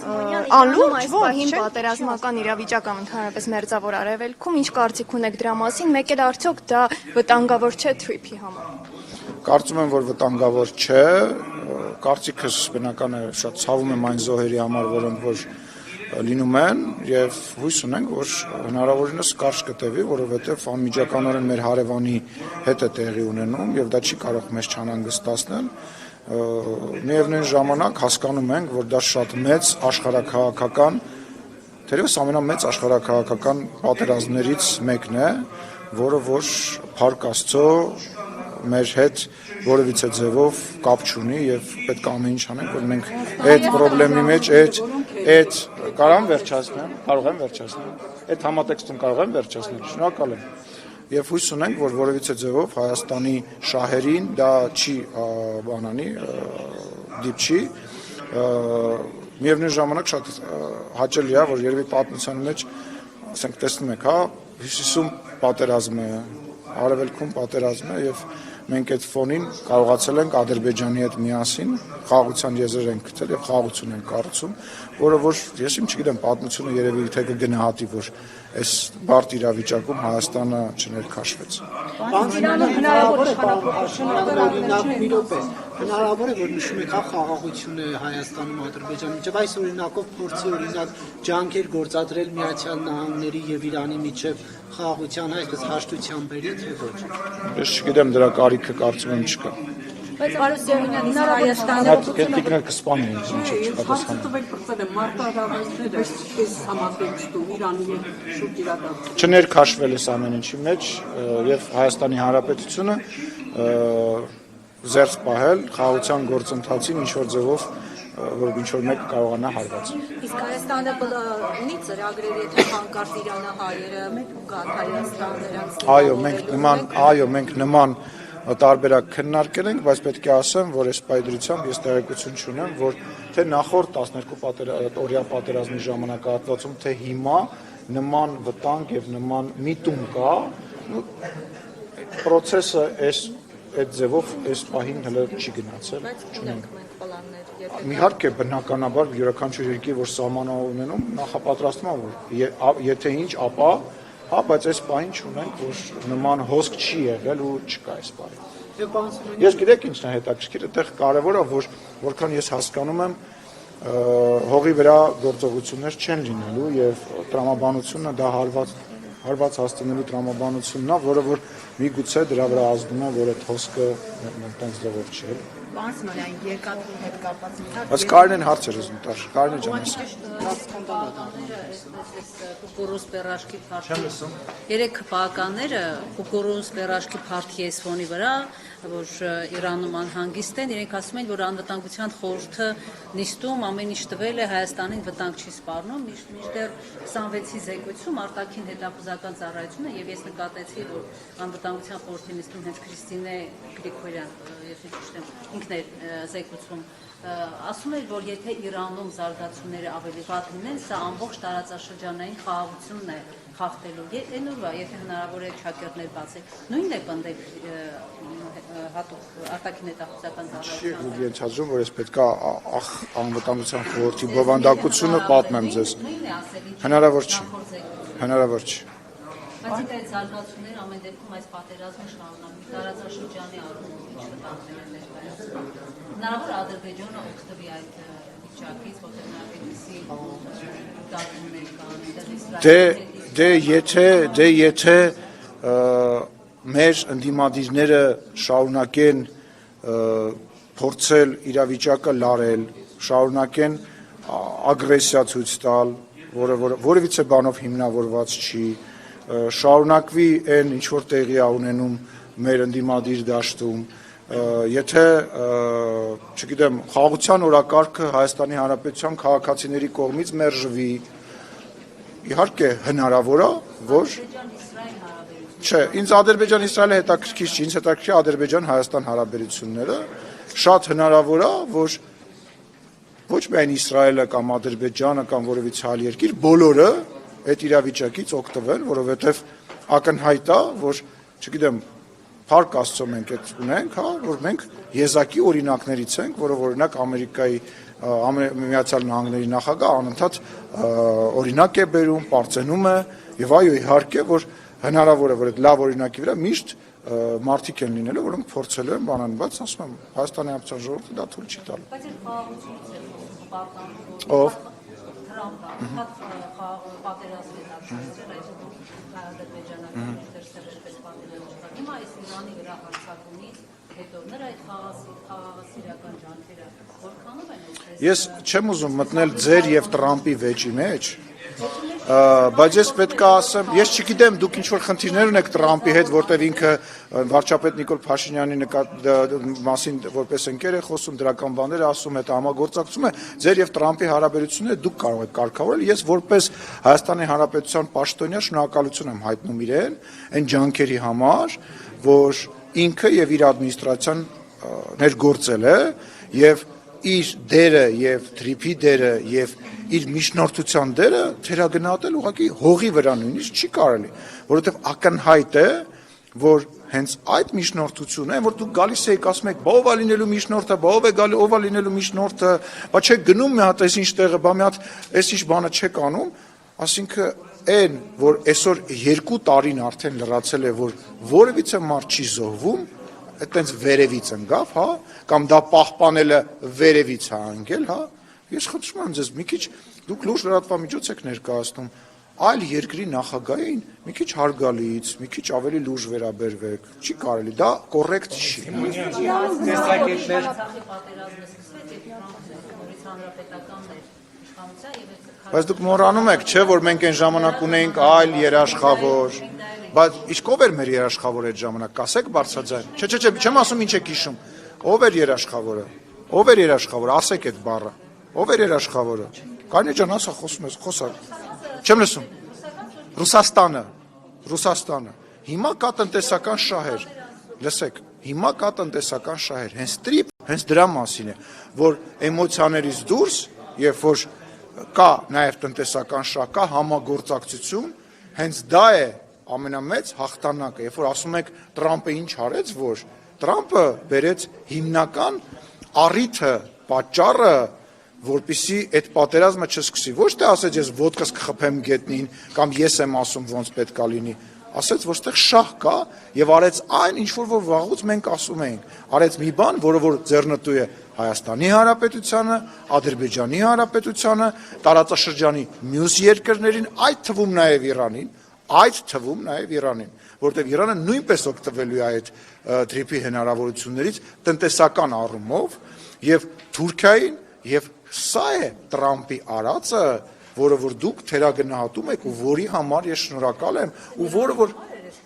անլուրջ ոչ պատերազմական իրավիճակ ընդհանրապես մերձավոր արևելքում, ինչ կարծիք ունեք դրա մասին, մեկ էլ արդյոք դա վտանգավոր չէ Թրիփի համար։ Կարծում եմ, որ վտանգավոր չէ, կարծիքս բնական է շատ ցավում եմ այն զոհերի համար, որոնք որ լինում են եւ հույս ունենք, որ հնարավորինս կարճ կտևի, որովհետեւ անմիջականորեն մեր հարևանի հետ է տեղի ունենում եւ դա չի կարող մեզ չանհանգստացնել։ Միևնույն ժամանակ հասկանում ենք, որ դա շատ մեծ աշխարհաքաղաքական, թերևս ամենամեծ աշխարհաքաղաքական պատերազմներից մեկն է, որը որ Փառք Աստծո մեր հետ որևիցե ձևով կապ չունի եւ պետք է ամեն ինչ անենք, որ մենք այդ խնդրի մեջ այդ կարող եմ վերջացնել, այդ համատեքստում կարող եմ վերջացնել, շնորհակալ եմ։ Եվ հույս ունենք, որ որևիցե ձևով Հայաստանի շահերին դա չի բանանի, դիպչի, միևնույն ժամանակ շատ հաճելի է, որ երևի պատմության մեջ, ասենք տեսնում եք, հյուսիսում պատերազմ է, արևելքում պատերազմ է եւ մենք այդ ֆոնին կարողացել ենք Ադրբեջանի հետ միասին խաղաղության եզրեր ենք գտել եւ խաղաղություն ենք կառուցում, որը որ ես չգիտեմ պատմությունը երևի թե կգնահատի, որ այս բարդ իրավիճակում Հայաստանը չներքաշվեց։ Հնարավոր է, որ նշում եք խաղաղություն է Հայաստանում Ադրբեջանի միջև, այս օրինակով փորձի օրինակ ջանքեր գործադրել Միացյալ Նահանգների եւ Իրանի միջև խաղաղության այսպես հաշտության բերի թե ոչ։ Ես չգիտեմ դրա կարիքը կարծում եմ չկա։ Բայց Արուսյանն Հայաստանը Կետիկներ կսպանի ինձ Հարցը տվել բրծել է մարտահրավերները այս համատեքստում Իրանի հետ շուտ իրականացել։ Չներքաշվել էս ամեն ինչի մեջ եւ Հայաստանի Հանրապետությունը զերծ պահել խաղաղության գործընթացին ինչ որ ձևով որ ինչ որ մեկը կարողանա հարվածել։ Իսկ Հայաստանը ունի ծրագրեր, եթե հանկարծ իրանահայերը գան Հայաստան նրանց։ Այո, մենք նման տարբերակ քննարկել ենք, բայց պետք է ասեմ, որ այս պայդրությամբ ես տեղեկություն չունեմ, որ թե նախորդ 12 օրյա պատերազմի ժամանակահատվածում, թե հիմա նման վտանգ եւ նման միտում կա, process-ը այդ ձևով այս պահին հələ չի գնացել։ Չունենք մենք պլաններ։ Իհարկե բնականաբար յուրաքանչյուր երկիր, որ սահման ունենում, նախապատրաստվում է, որ եթե ինչ, ապա բայց այս պահին չունենք, որ նման հոսք չի եղել ու չկա այս պահին։ Ես գիտեք ինչն է հետաքրքիր, այդտեղ կարևոր է, որ որքան ես հասկանում եմ, հողի վրա գործողություններ չեն լինելու եւ տրամաբանությունը դա հարված հասցնելու տրամաբանությունն է, որը որ միգուցե դրա վրա ազդում է, որ այդ հոսքը այնտեղ ձևով չի։ Պարոն Սիմոնյան, երկաթի հետ կապված Բայց Կարինեն հարց էր ուզում տալ, Կարինե ջան, Կուկուրուզ պերաշկի փարթի 3 քպականները Կուկուրուզ պերաշկի փարթի էսվոնի վրա, որ Իրանում անհանգիստ են, իրենք ասում են, որ անվտանգության խորհուրդը նիստում ամեն ինչ տվել է Հայաստանին վտանգ չի սպառնում, մինչդեռ 26-ի զեկույցում արտաքին հետախուզական ծառայությունը եւ ես նկատեցի, որ անվտանգության խորհրդի նիստում հենց Քրիստինե Գրիգորյան, եթե ճիշտ եմ, ինքն էր զեկուցում ասում էր, որ եթե Իրանում զարգացումները ավելի վատ լինեն, սա ամբողջ տարածաշրջանային խաղաղությունն է խախտելու։ Այնուր, եթե հնարավոր է չակերտներ բացել, նույնն է պնդել հատուկ արտաքին հետախուզական ծառայությունը։ Ես հաշվում, որ ես պետք է անվտանգության խորհրդի բովանդակությունը պատմեմ ձեզ։ Հնարավոր չի։ Բայց այդ զարգացումները ամեն դեպքում այս պատերազմը շարունակվի տարածաշրջանի առումով ինչ վտանգներ են։ Հնարավոր է Ադրբեջանը օգտվի այդ վիճակից, որտեղ նա այդպիսի դատումներ կան, եթե մեր ընդդիմադիրները շարունակեն փորձել իրավիճակը լարել, շարունակեն ագրեսիա ցույց տալ, որևիցե բանով հիմնավորված չի, շարունակվի այն ինչ որ տեղի է ունենում մեր ընդդիմադիր դաշտում, եթե չգիտեմ խաղաղության օրակարգը Հայաստանի Հանրապետության քաղաքացիների կողմից մերժվի, իհարկե հնարավոր է, որ չէ, ինձ Ադրբեջան-Իսրայելը հետաքրքիր չի, ինձ հետաքրքիր Ադրբեջան-Հայաստան հարաբերությունները, շատ հնարավոր է, որ ոչ միայն Իսրայելը կամ Ադրբեջանը կամ որևիցե այլ երկիր, բոլորը այդ իրավիճակից օգտվեն, որովհետև ակնհայտ է, որ չգիտեմ, Փառք Աստծո մենք այդ ունենք, որ մենք եզակի օրինակներից ենք, որը օրինակ Ամերիկայի Միացյալ Նահանգների նախագահ անընդհատ օրինակ է բերում, պարծենում է եւ այո իհարկե որ հնարավոր է որ այդ լավ օրինակի վրա միշտ մարդիկ են լինելու, որոնք փորձելու են բանան, բայց ասում եմ Հայաստանի Հանրապետության ժողովուրդը դա թույլ չի տալու։ Բայց այդ խաղաղությունից է Ով Թրամպը պատերազմի դաշտեր այսօր Ադրբեջանը դերսերպես պատերազմ։ Հիմա այս Իրանի վրա հարձակումից հետո նրա այդ խաղաղասիրական ջանքերը որքանով են այսպես։ Ես չեմ ուզում մտնել ձեր եւ Տրամպի վեճի մեջ, բայց ես պետք է ասեմ, ես չգիտեմ դուք ինչ որ խնդիրներ ունեք Տրամպի հետ, որտեղ ինքը վարչապետ Նիկոլ Փաշինյանի մասին որպես ընկեր է խոսում, դրական բաներ ասում, հետո համագործակցում է, ձեր եւ Տրամպի հարաբերությունները դուք կարող եք կարգավորել, ես որպես Հայաստանի Հանրապետության պաշտոնյա շնորհակալություն եմ հայտնում իրեն այն ջանքերի համար, որ ինքը եւ իր ադմինիստրացիան ներգործել է եւ իր դերը եւ թրիփի դերը եւ իր միջնորդության դերը թերագնահատել ուղղակի հողի վրա նույնիսկ չի կարելի, որովհետեւ ակնհայտ է, որ հենց այդ միջնորդությունը, որ դուք գալիս եք ասում եք, «Ով է լինելու միջնորդը, ով է գալի, ով է լինելու միջնորդը», բա չեք գնում մի հատ այսինչ տեղը, բա մի հատ այսինչ բանը չեք անում, ասինքն այն, որ այսօր 2 տարին արդեն լրացել է, որ որևիցե մարդ չի զոհվում, այտենց վերևից ընկավ, հա, կամ դա պահպանելը վերևից է անգել, հա, ես խնդրում եմ ձեզ մի քիչ դուք լուրջ լրատվամիջոց եք ներկայացնում, այլ երկրի նախագահային մի քիչ հարգալից, մի քիչ ավելի լուրջ վերաբերվեք, չի կարելի, դա կոռեկտ չի։ Բայց դուք մոռանում եք, չէ, որ մենք այն ժամանակ ունեինք այլ երաշխավոր, բայց իսկ ով էր մեր երաշխավորը այդ ժամանակ, կասեք բարձրաձայն։ Չէ, չեմ ասում ինչ եք հիշում։ Ով էր երաշխավորը։ Ով էր երաշխավորը, ասեք այդ բառը։ Ով էր երաշխավորը։ Կարինե ջան, ասա խոսում ես, խոսա։ Չեմ լսում։ Ռուսաստանը։ Հիմա կա տնտեսական շահեր։ Լսեք, հիմա կա տնտեսական շահեր։ Հենց դրա մասին է, որ էմոցիաներից դուրս, երբ որ կա նաև տնտեսական շահ, կա համագործակցություն, հենց դա է ամենամեծ հաղթանակը, երբ որ ասում եք Տրամպը ինչ արեց, որ Տրամպը բերեց հիմնական առիթը, պատճառը, որպեսզի այդ պատերազմը չսկսի, ոչ թե ասեց ես ոդկաս կխփեմ գետնին կամ ես եմ ասում ոնց պետք է լինի, ասեց որ ստեղ շահ կա եւ արեց այն ինչ որ վաղուց մենք ասում էինք, արեց մի բան, որը որ ձեռնտու է Հայաստանի Հանրապետությանը, Ադրբեջանի Հանրապետությանը, տարածաշրջանի մյուս երկրներին, այդ թվում նաև Իրանին, որտեղ Իրանը նույնպես օգտվելու է այդ թրիփի հնարավորություններից տնտեսական առումով եւ Թուրքիային եւ սա է Տրամպի արածը, որը որ դուք թերագնահատում եք ու որի համար ես շնորհակալ եմ ու որը որ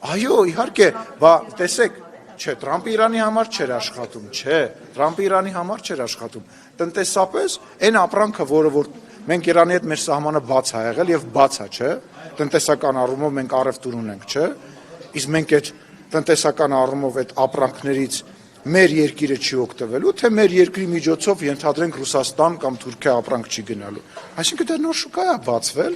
այո իհարկե, բա տեսեք, չէ, Տրամպը Իրանի համար չէր աշխատում, չէ, Տրամպը Իրանի համար չէր աշխատում, տնտեսապես այն ապրանքը, որը որ մենք Իրանի հետ մեր սահմանը բաց է եղել եւ բաց է, չէ, տնտեսական առումով մենք առևտուր ունենք, չէ, իսկ մենք այդ տնտեսական առումով այդ ապրանքներից մեր երկիրը չի օգտվելու, թե մեր երկրի միջոցով ենթադրենք Ռուսաստան կամ Թուրքիա ապրանք չի գնալու։ Այսինքն դա նոր շուկա է բացվել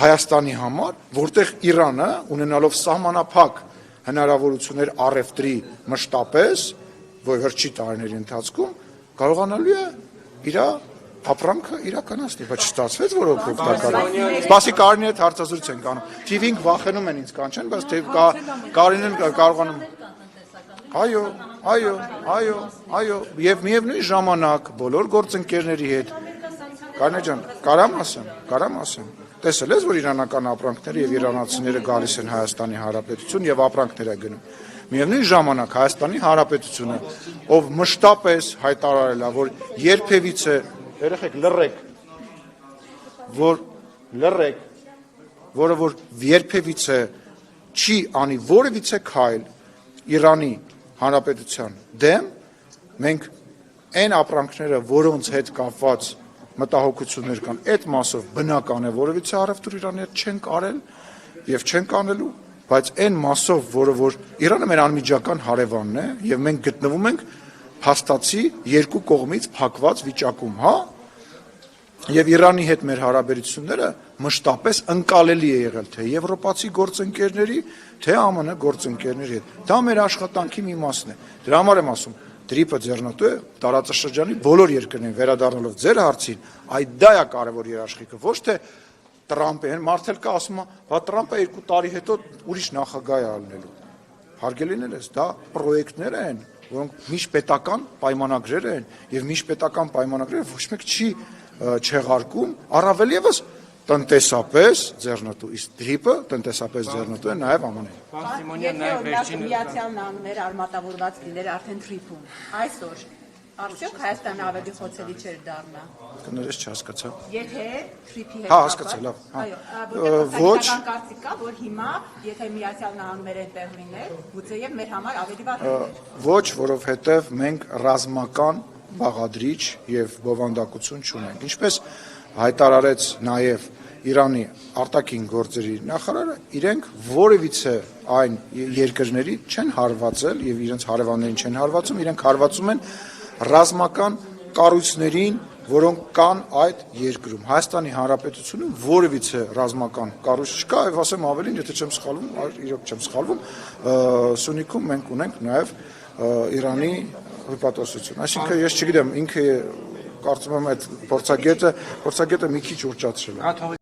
Հայաստանի համար, որտեղ Իրանը ունենալով սահմանափակ հնարավորություններ առևտրի մշտապես, որ հրճի տարիների ընթացքում կարողանալու է իր ապրանքը իրականացնել, բայց չստացվեց, որ օգտակար է։ Սպասի Կարինի հետ հարցազրույց ենք անում։ TV-ին վախենում են ինձ կանչեն, բայց թե Կարինեն կարողանում Այո, եւ միևնույն ժամանակ բոլոր գործընկերների հետ Կարինե ջան, կարամ ասեմ։ Տեսել ես, որ իրանական ապրանքները եւ իրանացիները գալիս են Հայաստանի Հանրապետություն եւ ապրանքներ է գնում։ Միևնույն ժամանակ Հայաստանի Հանրապետությունը, ով մշտապես հայտարարել է, որ երբևիցե երեխեք լռեք, որը որ երբևիցե չի անի որևիցե քայլ Իրանի Հանրապետության դեմ, մենք այն ապրանքները, որոնց հետ կապված մտահոգություններ կան, այդ մասով բնական է, որովհետեւ առևտուր Իրանի հետ չենք արել եւ չենք անելու, բայց այն մասով, որը որ Իրանը մեր անմիջական հարևանն է եւ մենք գտնվում ենք փաստացի երկու կողմից փակված վիճակում, հա? Եվ Իրանի հետ մեր հարաբերությունները մշտապես ընկալելի է եղել թե եվրոպացի գործընկերների, թե ԱՄՆ գործընկերների հետ։ Դա մեր աշխատանքի մի մասն է։ Դրա համար եմ ասում, դրիպը ձեռնատու է տարածաշրջանի բոլոր երկրներին վերադառնալով ձեր հարցին, այդ դա է կարևոր երաշխիքը, ոչ թե Տրամպը, այն մարդել կա ասում է, հա Տրամպը 2 տարի հետո ուրիշ նախագահ է ալնելու։ Հարգելիներ ես, դա պրոյեկտներ են, որոնք միջպետական պայմանագրեր են, եւ միջպետական պայմանագրերը ոչ մեկ չի չեղարկում, առավել եւս տնտեսապես ձեռնտու, իսկ դրիպը տնտեսապես ձեռնտու է նաեւ ԱՄՆ-ին։ Պարոն Սիմոնյան, նաև վերջին Միացյալ Նահանգները արմատավորված լիներ արդեն թրիփում։ Այսօր արդյոք Հայաստանը ավելի խոցելի չէր դառնա։ Կներես չհասկացա։ Եթե թրիփի հետ Հա, հասկացա, լավ, հա։ Ոչ, կարծիք կա, որ հիմա եթե Միացյալ Նահանգները այդտեղ լիներ, գուցեև մեր համար ավելի վատ լիներ։ ոչ, որովհետեւ մենք ռազմական բաղադրիչ եւ բովանդակություն չունենք։ Ինչպես հայտարարեց նաեւ Իրանի արտաքին գործերի նախարարը, իրենք որևիցե այն երկրների չեն հարվածել եւ իրենց հարևաններին չեն հարվածում, իրենք հարվածում են ռազմական կառույցներին, որոնք կան այդ երկրում։ Հայաստանի Հանրապետությունում որևիցե ռազմական կառույց չկա, եւ ասեմ ավելին, եթե չեմ սխալվում, իրոք չեմ սխալվում, Սյունիքում մենք ունենք նաեւ Իրանի հպատոսություն։ Այսինքն ես չգիտեմ, ինքը կարծում եմ այդ փորձագետը մի քիչ ուռճացրել է։